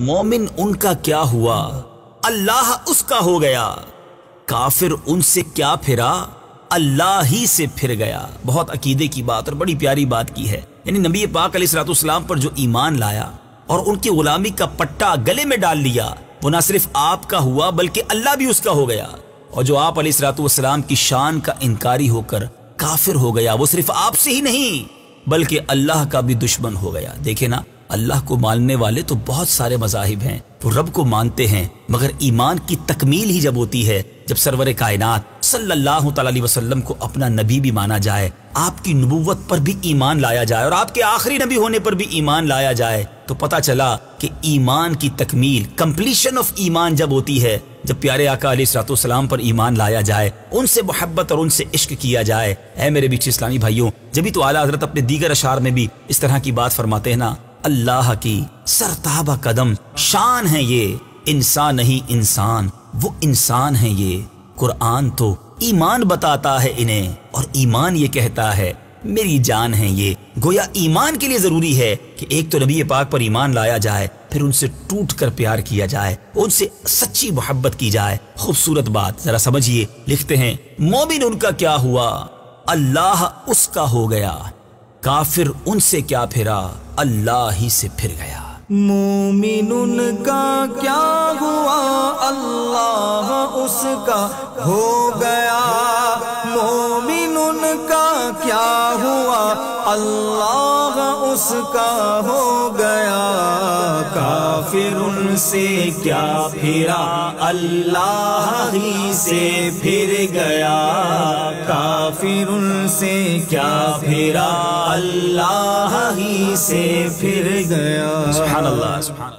مومن ان کا کیا ہوا اللہ اس کا ہو گیا، کافر ان سے کیا پھرا اللہ ہی سے پھر گیا۔ بہت عقیدے کی بات اور بڑی پیاری بات کی ہے، یعنی نبی پاک علیہ الصلوۃ والسلام پر جو ایمان لایا اور ان کی غلامی کا پٹا گلے میں ڈال لیا، وہ نہ صرف آپ کا ہوا بلکہ اللہ بھی اس کا ہو گیا۔ اور جو آپ علیہ الصلوۃ والسلام کی شان کا انکاری ہو کر کافر ہو گیا، وہ صرف آپ سے ہی نہیں بلکہ اللہ کا بھی دشمن ہو گیا۔ دیکھیں نا، اللہ کو ماننے والے تو بہت سارے مذاہب ہیں، وہ رب کو مانتے ہیں، مگر ایمان کی تکمیل ہی جب ہوتی ہے جب سرور کائنات صلی اللہ تعالی علیہ وسلم کو اپنا نبی بھی مانا جائے، آپ کی نبوت پر بھی ایمان لایا جائے اور آپ کے آخری نبی ہونے پر بھی ایمان لایا جائے، تو پتہ چلا کہ ایمان کی تکمیل، کمپلیشن آف ایمان جب ہوتی ہے، جب پیارے آقا علیہ الصلوۃ والسلام پر ایمان لایا جائے، ان سے محبت اور ان سے عشق کیا جائے۔ اے میرے بیچ اسلامی بھائیوں، جبھی تو اعلیٰ حضرت اپنے دیگر اشعار میں بھی اس طرح کی بات فرماتے ہیں نا، اللہ کی سرتابہ قدم شان ہے یہ، انسان نہیں انسان وہ انسان ہے یہ، قرآن تو ایمان بتاتا ہے انہیں اور ایمان یہ کہتا ہے میری جان ہے یہ۔ گویا ایمان کے لیے ضروری ہے کہ ایک تو نبی پاک پر ایمان لایا جائے، پھر ان سے ٹوٹ کر پیار کیا جائے، ان سے سچی محبت کی جائے۔ خوبصورت بات، ذرا سمجھیے، لکھتے ہیں مومن ان کا کیا ہوا اللہ اس کا ہو گیا، کافر ان سے کیا پھرا اللہ ہی سے پھر گیا۔ مومن ان کا کیا ہوا اللہ اس کا ہو گیا، مومن ان کا کیا ہوا اللہ اس کا ہو گیا، کافر ان سے کیا پھرا اللہ ہی سے پھر گیا، کافر ان سے کیا پھرا اللہ ہی سے پھر گیا۔ سبحان اللہ، سبحان اللہ۔